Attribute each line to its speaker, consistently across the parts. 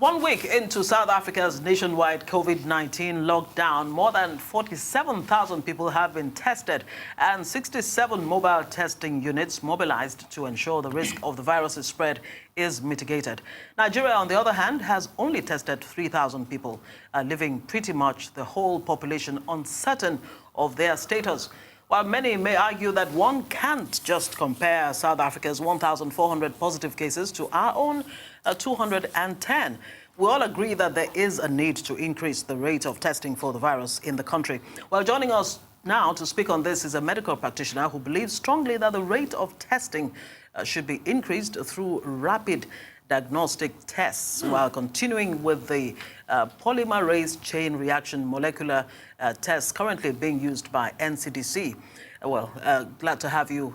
Speaker 1: 1 week into South Africa's nationwide COVID-19 lockdown, more than 47,000 people have been tested and 67 mobile testing units mobilized to ensure the risk of the virus's spread is mitigated. Nigeria, on the other hand, has only tested 3,000 people, leaving pretty much the whole population uncertain of their status. While many may argue that one can't just compare South Africa's 1,400 positive cases to our own 210, we all agree that there is a need to increase the rate of testing for the virus in the country. Well, joining us now to speak on this is a medical practitioner who believes strongly that the rate of testing should be increased through rapid diagnostic tests while continuing with the polymerase chain reaction molecular tests currently being used by NCDC. Glad to have you,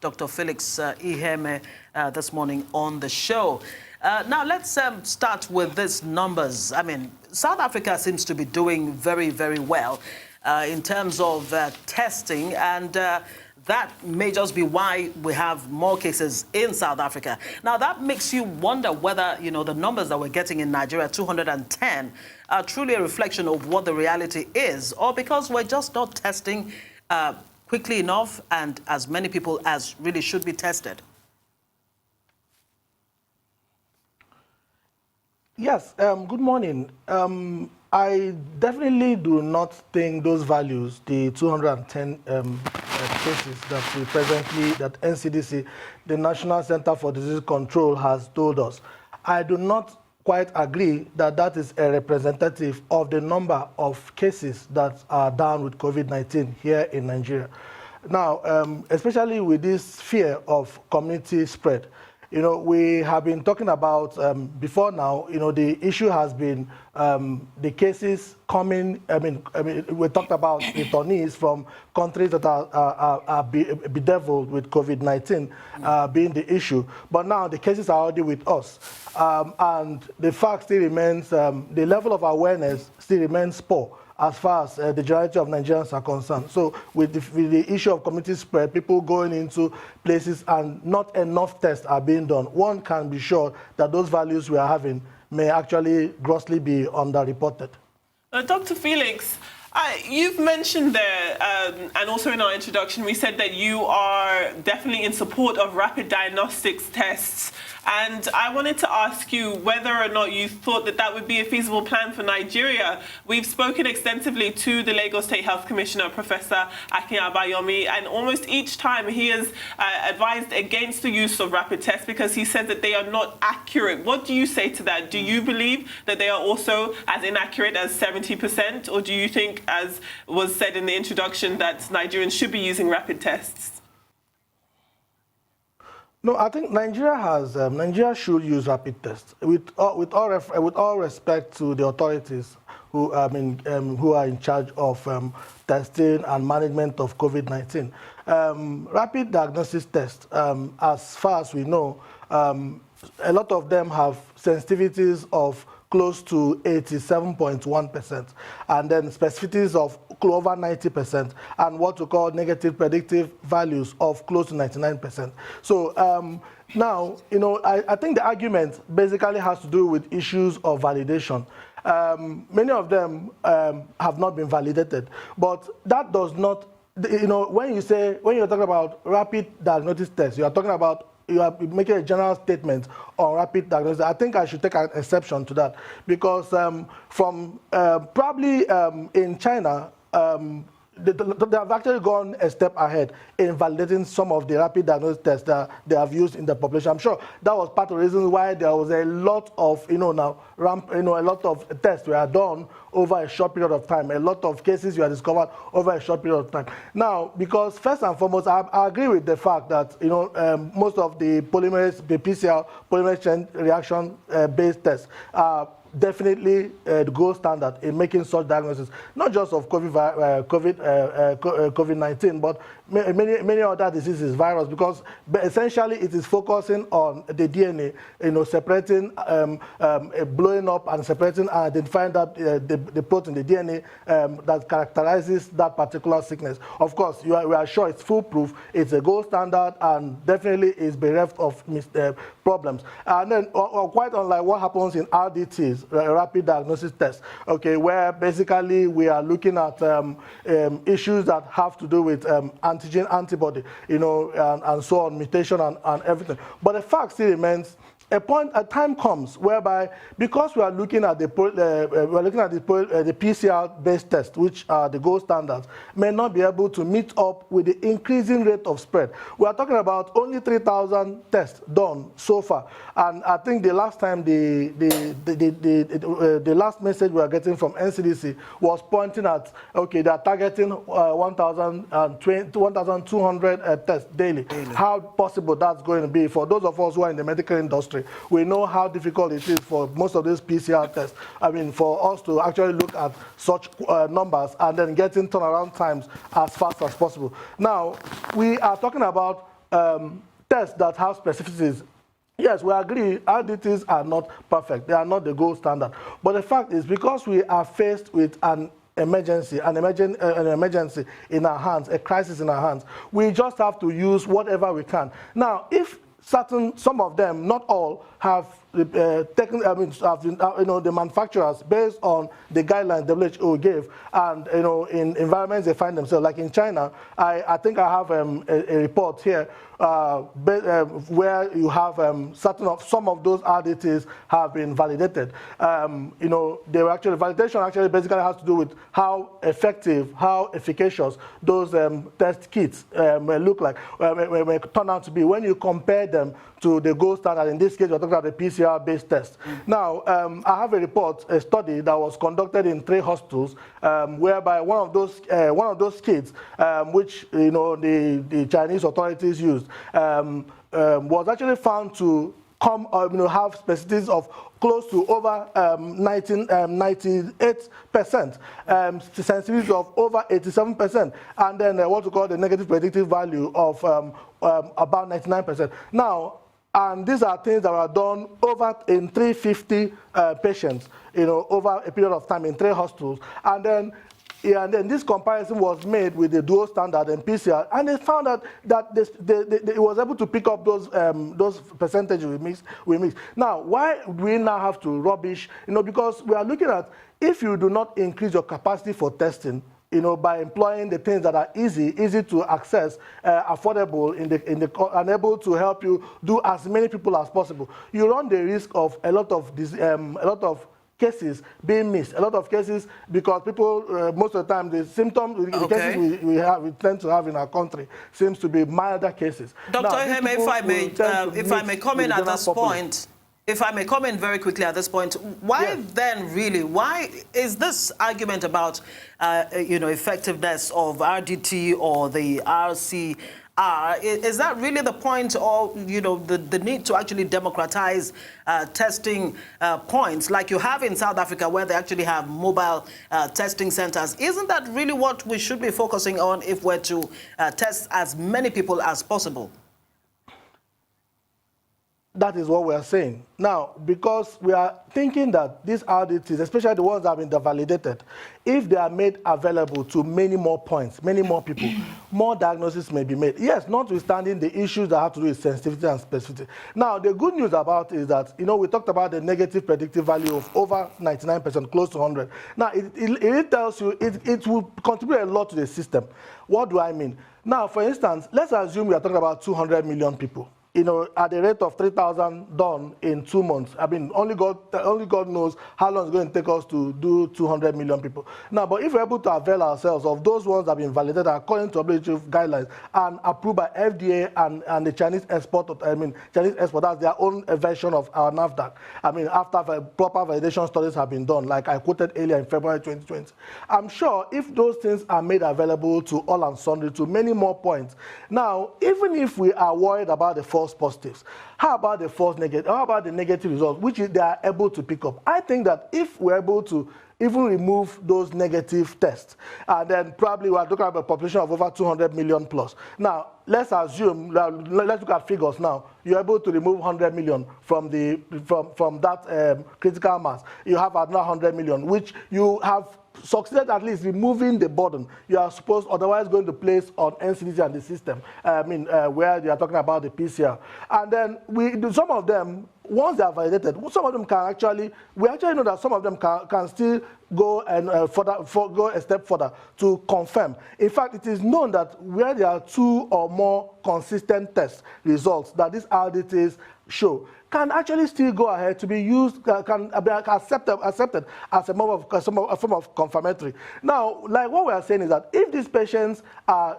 Speaker 1: Dr. Felix Iheme, this morning on the show. Now, let's start with these numbers. I mean, South Africa seems to be doing very, very well in terms of testing, and that may just be why we have more cases in South Africa. Now, that makes you wonder whether, the numbers that we're getting in Nigeria, 210, are truly a reflection of what the reality is, or because we're just not testing quickly enough and as many people as really should be tested.
Speaker 2: Yes, good morning. I definitely do not think those values, the 210 cases that NCDC, the National Center for Disease Control, has told us, I do not quite agree that that is a representative of the number of cases that are down with COVID-19 here in Nigeria. Now, especially with this fear of community spread, we have been talking about before now, the issue has been the cases coming, we talked about returnees from countries that are bedeviled with COVID-19 being the issue. But now the cases are already with us. And the fact still remains, the level of awareness still remains poor as far as the majority of Nigerians are concerned. So with the issue of community spread, people going into places and not enough tests are being done, one can be sure that those values we are having may actually grossly be underreported.
Speaker 3: Dr. Felix, you've mentioned there, and also in our introduction, we said that you are definitely in support of rapid diagnostics tests. And I wanted to ask you whether or not you thought that that would be a feasible plan for Nigeria. We've spoken extensively to the Lagos State Health Commissioner, Professor Akin Abayomi, and almost each time he has advised against the use of rapid tests because he said that they are not accurate. What do you say to that? Do you believe that they are also as inaccurate as 70%? Or do you think, as was said in the introduction, that Nigerians should be using rapid tests?
Speaker 2: No, I think Nigeria should use rapid tests with all respect to the authorities who are in charge of testing and management of COVID-19. Rapid diagnosis tests, as far as we know, a lot of them have sensitivities of close to 87.1%, and then specificities of over 90%, and what we call negative predictive values of close to 99%. So now, I think the argument basically has to do with issues of validation. Many of them have not been validated, but that does not, when you're talking about rapid diagnosis tests, you are making a general statement on rapid diagnosis. I think I should take an exception to that because probably in China, they have actually gone a step ahead in validating some of the rapid diagnosis tests that they have used in the population. I'm sure that was part of the reason why there was a lot of, a lot of tests were done over a short period of time. A lot of cases were discovered over a short period of time. Now, because first and foremost, I agree with the fact that, most of the PCR, polymerase chain reaction based tests, definitely the gold standard in making such diagnosis, not just of COVID-19, but many other diseases, virus, because essentially it is focusing on the DNA, separating, blowing up and separating and identifying that the protein, the DNA that characterizes that particular sickness. Of course, we are sure it's foolproof, it's a gold standard, and definitely is bereft of problems. And then, quite unlike what happens in RDTs, rapid diagnosis tests, okay, where basically we are looking at issues that have to do with antigen antibody, and so on, mutation and everything. But the fact still remains, a time comes whereby, because we are looking at the PCR-based test, which are the gold standards, may not be able to meet up with the increasing rate of spread. We are talking about only 3,000 tests done so far, and I think the last time the last message we are getting from NCDC was pointing at, okay, they are targeting 1,200 tests daily. How possible that's going to be for those of us who are in the medical industry? We know how difficult it is for most of these PCR tests. I mean, for us to actually look at such numbers and then getting turnaround times as fast as possible. Now, we are talking about tests that have specificities. Yes, we agree, RDTs are not perfect. They are not the gold standard. But the fact is, because we are faced with an emergency in our hands, a crisis in our hands, we just have to use whatever we can. Now, if some of them, not all, have taken, the manufacturers, based on the guidelines WHO gave, and in environments they find themselves, like in China, I think I have a report here where you have some of those RDTs have been validated. They were validation basically has to do with how effective, how efficacious those test kits may look like, may turn out to be when you compare them to the gold standard. In this case, we're talking about the PCR-based test. Now, I have a study that was conducted in 3 hospitals, whereby one of those kits, which the Chinese authorities used, was actually found to have specificities of close to over 98%, sensitivity of over 87%, and then what we call the negative predictive value of about 99%. Now, and these are things that were done in 350 patients, over a period of time in 3 hospitals. And then this comparison was made with the dual standard and PCR, and they found out that it was able to pick up those percentages we mixed. Now, why do we now have to rubbish? Because we are looking at, if you do not increase your capacity for testing, by employing the things that are easy to access, affordable, and able to help you do as many people as possible, you run the risk of a lot of cases being missed. A lot of cases, because people, most of the time, the symptoms, the cases we tend to have in our country seems to be milder cases.
Speaker 1: Dr. Iheme, if I may comment at this point, if I may comment very quickly at this point, why is this argument about, effectiveness of RDT or the RCR, is that really the point, or, the need to actually democratize testing points like you have in South Africa, where they actually have mobile testing centers? Isn't that really what we should be focusing on if we're to test as many people as possible?
Speaker 2: That is what we are saying. Now, because we are thinking that these RDTs, especially the ones that have been validated, if they are made available to many more points, many more people, more diagnosis may be made. Yes, notwithstanding the issues that have to do with sensitivity and specificity. Now, the good news about it is that, we talked about the negative predictive value of over 99%, close to 100. Now, it tells you it will contribute a lot to the system. What do I mean? Now, for instance, let's assume we are talking about 200 million people. At the rate of 3,000 done in 2 months. I mean, only God knows how long it's going to take us to do 200 million people. Now, but if we're able to avail ourselves of those ones that have been validated according to WHO guidelines and approved by FDA and the Chinese export, that's their own version of our NAFDAC. I mean, after proper validation studies have been done, like I quoted earlier in February 2020. I'm sure if those things are made available to all and sundry, to many more points. Now, even if we are worried about the false false positives. How about the false negative? How about the negative results, which they are able to pick up? I think that if we're able to even remove those negative tests, and then probably we're talking about a population of over 200 million plus. Now, let's assume, let's look at figures now. You're able to remove 100 million from that critical mass. You have another 100 million, which you have succeeded at least removing the burden you are supposed otherwise going to place on NCDC and the system. Where they are talking about the PCR. And then some of them, once they are validated, some of them can actually, we actually know that some of them can still go and go a step further to confirm. In fact, it is known that where there are 2 or more consistent test results that these RDTs show, can actually still go ahead to be used, can be accepted as a form of confirmatory. Now, like what we are saying is that if these patients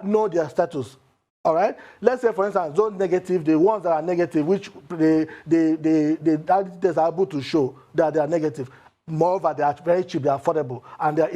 Speaker 2: know their status, all right, let's say, for instance, those negative, the ones that are negative, which the RDTs are able to show that they are negative. Moreover, they are very cheap, they are affordable, and they are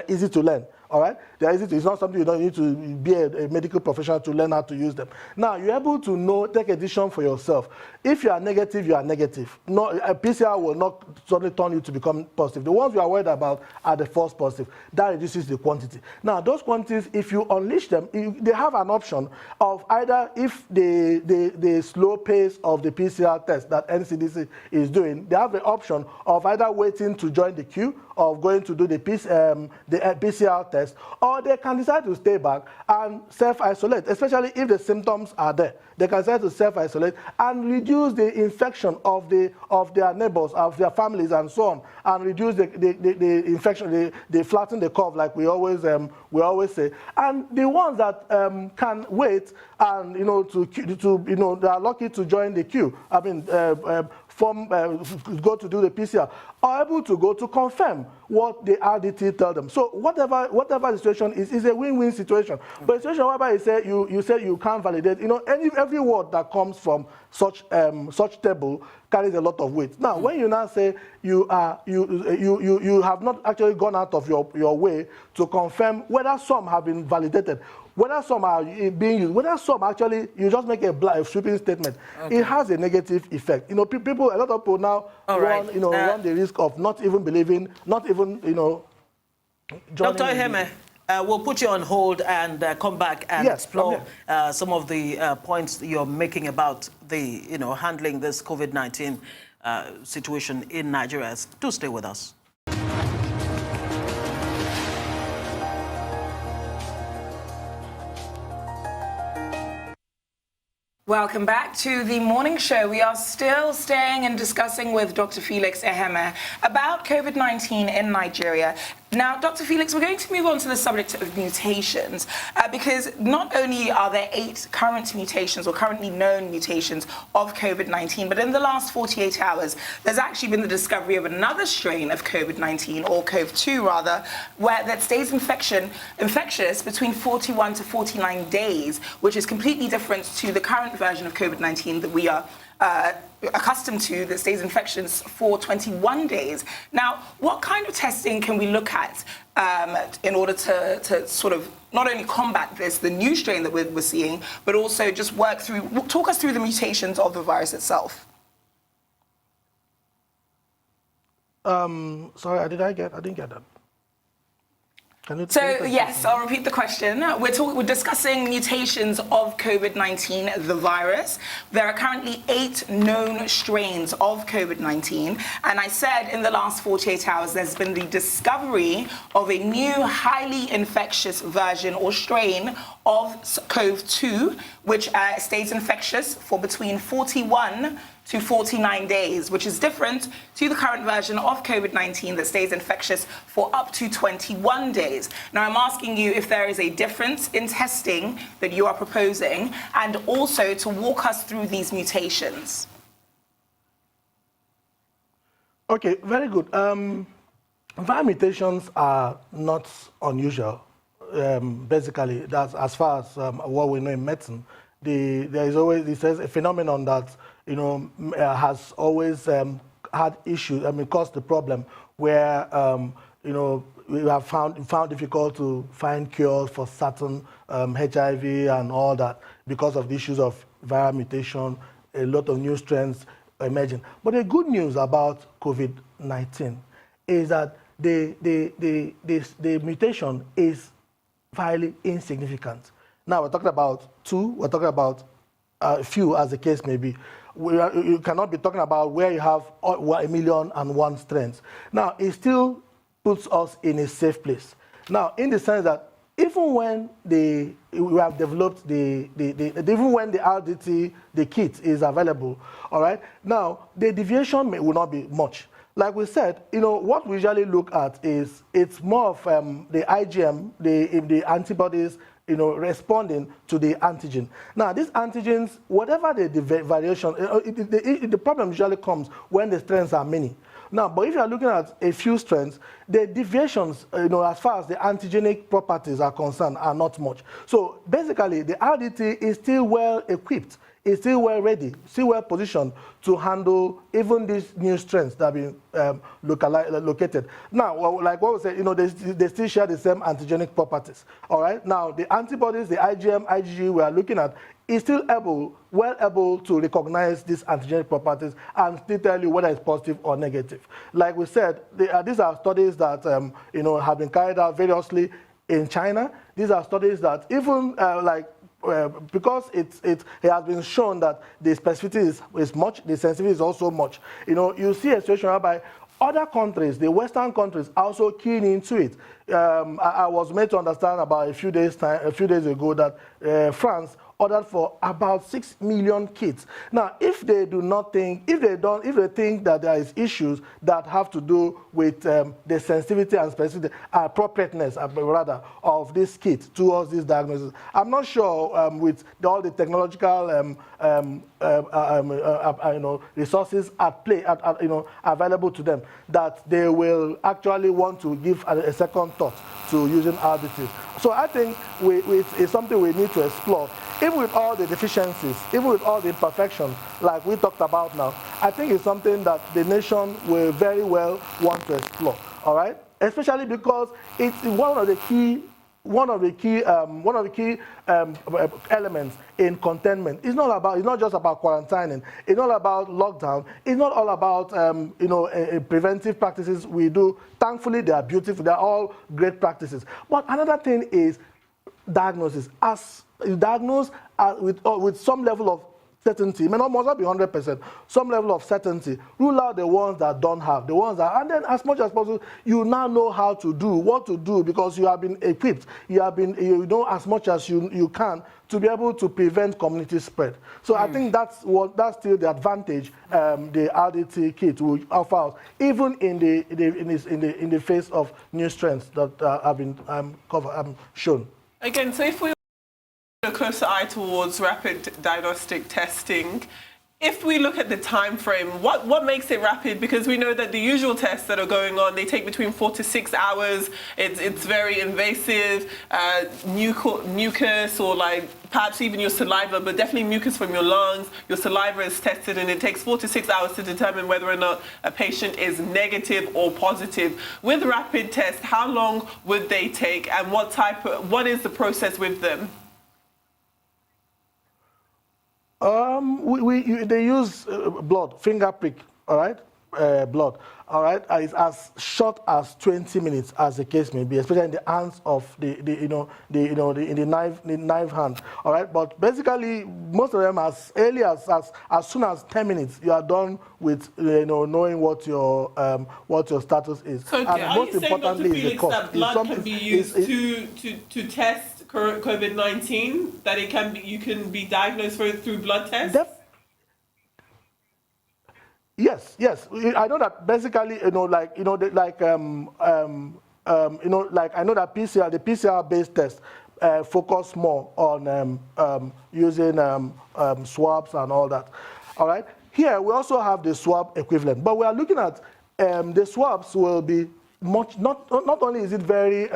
Speaker 2: easy to learn. All right, they're easy to. It's not something you don't need to be a medical professional to learn how to use them. Now, you're able to take a decision for yourself. If you are negative, you are negative. No, a PCR will not suddenly turn you to become positive. The ones we are worried about are the false positive. That reduces the quantity. Now, those quantities, if you unleash them, they have an option of either, if the slow pace of the PCR test that NCDC is doing, they have the option of either waiting to join the queue, of going to do the PCR test, or they can decide to stay back and self-isolate, especially if the symptoms are there. They can decide to self-isolate and reduce the infection of their neighbors, of their families, and so on, and reduce the infection, they flatten the curve, like we always say. And the ones that can wait and they are lucky to join the queue. I mean, go to do the PCR, are able to go to confirm what the RDT tell them. So whatever the situation is a win-win situation. But a situation whereby you say you can't validate, every word that comes from such table carries a lot of weight. Now, when you now say you have not actually gone out of your way to confirm whether some have been validated, whether some are being used, whether some actually, you just make a sweeping statement. Okay. It has a negative effect. A lot of people now run the risk of not even believing, not even,
Speaker 1: Dr. Iheme, we'll put you on hold and come back and explore some of the points you're making about the, handling this COVID-19 situation in Nigeria. Do stay with us.
Speaker 4: Welcome back to the morning show. We are still staying and discussing with Dr. Felix Iheme about COVID-19 in Nigeria. Now, Dr. Felix, we're going to move on to the subject of mutations because not only are there 8 current mutations or currently known mutations of COVID-19, but in the last 48 hours, there's actually been the discovery of another strain of COVID-19, or COV2 rather, that stays infectious between 41 to 49 days, which is completely different to the current version of COVID-19 that we are accustomed to, that stays infectious for 21 days. Now, what kind of testing can we look at in order to sort of not only combat the new strain that we're seeing, but also just talk us through the mutations of the virus itself?
Speaker 2: Sorry, I didn't get that.
Speaker 4: So, yes, I'll repeat the question. We're discussing mutations of COVID-19, the virus. There are currently 8 known strains of COVID-19. And I said in the last 48 hours, there's been the discovery of a new highly infectious version or strain of COV2, which stays infectious for between 41 to 49 days, which is different to the current version of COVID-19 that stays infectious for up to 21 days. Now, I'm asking you if there is a difference in testing that you are proposing, and also to walk us through these mutations.
Speaker 2: Okay, very good. Viral mutations are not unusual. Basically, that's as far as what we know in medicine. There is always a phenomenon that has always had issues. Caused the problem where we have found difficult to find cures for certain HIV and all that because of the issues of viral mutation, a lot of new strains emerging. But the good news about COVID-19 is that the mutation is highly insignificant. Now we're talking about 2, we're talking about a few as the case may be. You cannot be talking about where you have 1,000,001 strains. Now it still puts us in a safe place. Now in the sense that even when we have developed even when the RDT, the kit is available, all right, now the deviation will not be much. Like we said, what we usually look at is it's more of the IgM, the antibodies, responding to the antigen. Now, these antigens, whatever the variation, the problem usually comes when the strains are many. Now, but if you are looking at a few strains, the deviations, as far as the antigenic properties are concerned, are not much. So basically, the RDT is still well equipped. It's still well ready, still well positioned to handle even these new strains that have been located. Now, like what we said, they still share the same antigenic properties. All right. Now, the antibodies, the IgM, IgG we are looking at, is still well able to recognize these antigenic properties and still tell you whether it's positive or negative. Like we said, these are studies that have been carried out variously in China. These are studies that even because it has been shown that the specificity is much, the sensitivity is also much. You see a situation whereby other countries, the Western countries, are also keen into it. I was made to understand about a few days ago that France ordered for about 6 million kits. Now, if they think that there is issues that have to do with the sensitivity and specificity, appropriateness, rather, of this kit towards this diagnosis, I'm not sure with all the technological resources at play, available to them, that they will actually want to give a second thought to using RDT. So I think it's something we need to explore. Even with all the deficiencies, even with all the imperfections, like we talked about now, I think it's something that the nation will very well want to explore. All right, especially because it's one of the key elements in containment. It's not just about quarantining. It's not about lockdown. It's not all about preventive practices we do. Thankfully, they are beautiful. They are all great practices. But another thing is diagnosis. As you diagnose with some level of certainty, it may not be 100%, some level of certainty, rule out the ones that don't have, the ones that, and then as much as possible, you now know what to do, because you have been equipped, you know as much as you can to be able to prevent community spread. So I think that's still the advantage the RDT kit will offer us, even in the face of new strengths that have been shown.
Speaker 3: Again, so if we a closer eye towards rapid diagnostic testing, if we look at the time frame, what makes it rapid? Because we know that the usual tests that are going on, they take between 4 to 6 hours. It's very invasive, mucus, or perhaps even your saliva, but definitely mucus from your lungs. Your saliva is tested, and it takes 4 to 6 hours to determine whether or not a patient is negative or positive. With rapid tests, how long would they take, and what is the process with them? They
Speaker 2: use blood, finger prick, all right, blood, all right. It's as short as 20 minutes, as the case may be, especially in the hands of the knife hand, all right. But basically, most of them as early as soon as 10 minutes, you are done with knowing what your status is.
Speaker 3: So,
Speaker 2: and most importantly, is the cost.
Speaker 3: That blood can be used to test COVID-19, that you can be diagnosed through blood tests?
Speaker 2: Yes. I know that basically, I know that PCR, the PCR-based test, focus more on using swabs and all that. All right. Here we also have the swab equivalent, but we are looking at the swabs will be much. Not only is it very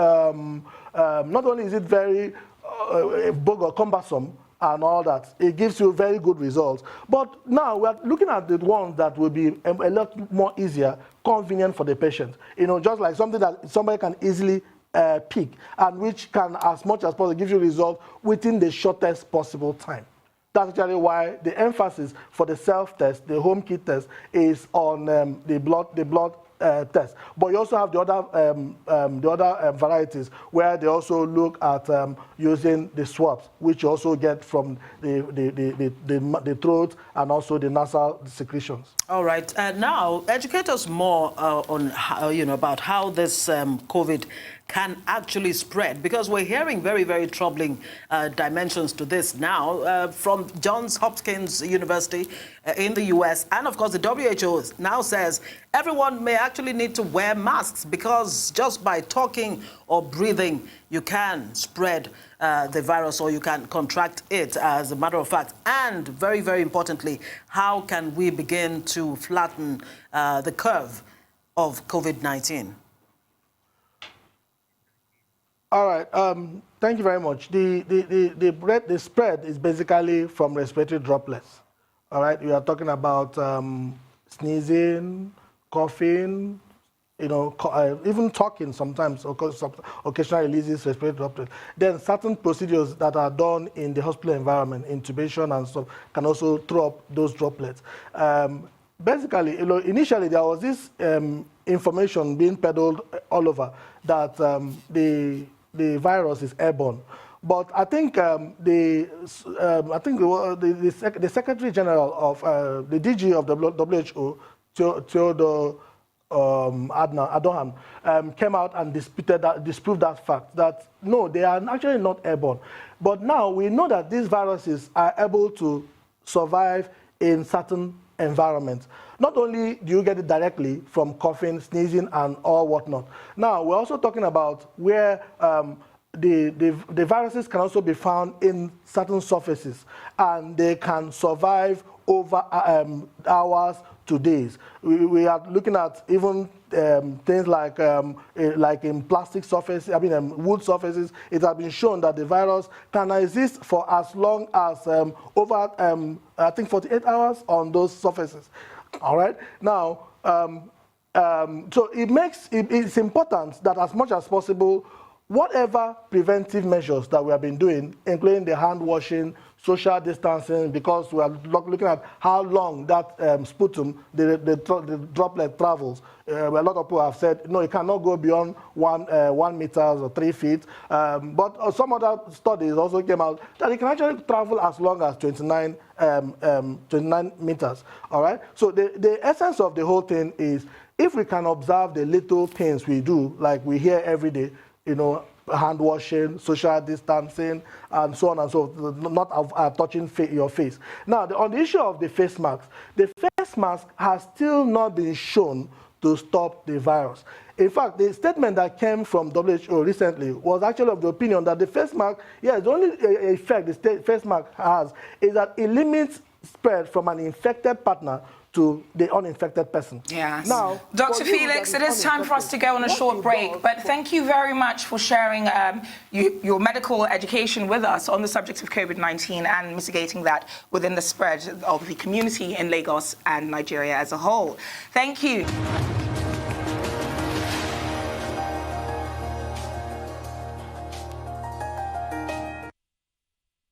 Speaker 2: cumbersome and all that. It gives you very good results. But now we're looking at the ones that will be a lot more easier, convenient for the patient. You know, just like something that somebody can easily pick, and which can, as much as possible, give you results within the shortest possible time. That's actually why the emphasis for the self-test, the home kit test, is on the blood test. But you also have the other varieties where they also look at using the swabs, which you also get from the throat and also the nasal secretions.
Speaker 1: All right. Now, educate us more on how, about how this COVID can actually spread, because we're hearing very, very troubling dimensions to this now from Johns Hopkins University in the US. And of course, the WHO now says everyone may actually need to wear masks, because just by talking or breathing, you can spread the virus, or you can contract it, as a matter of fact. And very, very importantly, how can we begin to flatten the curve of COVID-19?
Speaker 2: All right. Thank you very much. The spread is basically from respiratory droplets. All right. We are talking about sneezing, coughing, even talking sometimes, occasionally releases respiratory droplets. Then certain procedures that are done in the hospital environment, intubation and stuff, can also throw up those droplets. Basically, initially there was this information being peddled all over that the virus is airborne. But I think the Secretary General of the DG of the WHO, Theodore Adhanom, came out and disproved that fact, that no, they are actually not airborne. But now we know that these viruses are able to survive in certain environments. Not only do you get it directly from coughing, sneezing, and all whatnot. Now, we're also talking about where the viruses can also be found in certain surfaces, and they can survive over hours to days. We are looking at even things like in plastic surfaces, wood surfaces. It has been shown that the virus can exist for as long as over, I think, 48 hours on those surfaces. All right. Now, so it's important that as much as possible, whatever preventive measures that we have been doing, including the hand washing, social distancing, because we are looking at how long that sputum, the droplet travels. A lot of people have said, no, it cannot go beyond 1 meter or 3 feet. But some other studies also came out that it can actually travel as long as 29 meters. All right. So the essence of the whole thing is, if we can observe the little things we do, like we hear every day, hand washing, social distancing, and so on and so forth, not touching your face. Now, on the issue of the face mask has still not been shown to stop the virus. In fact, the statement that came from WHO recently was actually of the opinion that the face mask, the only effect the face mask has is that it limits spread from an infected partner to the uninfected person.
Speaker 4: Yes.
Speaker 2: Now,
Speaker 4: Dr. Felix, it is time for us to go on a short break, but thank you very much for sharing your medical education with us on the subject of COVID-19 and mitigating that within the spread of the community in Lagos and Nigeria as a whole. Thank you.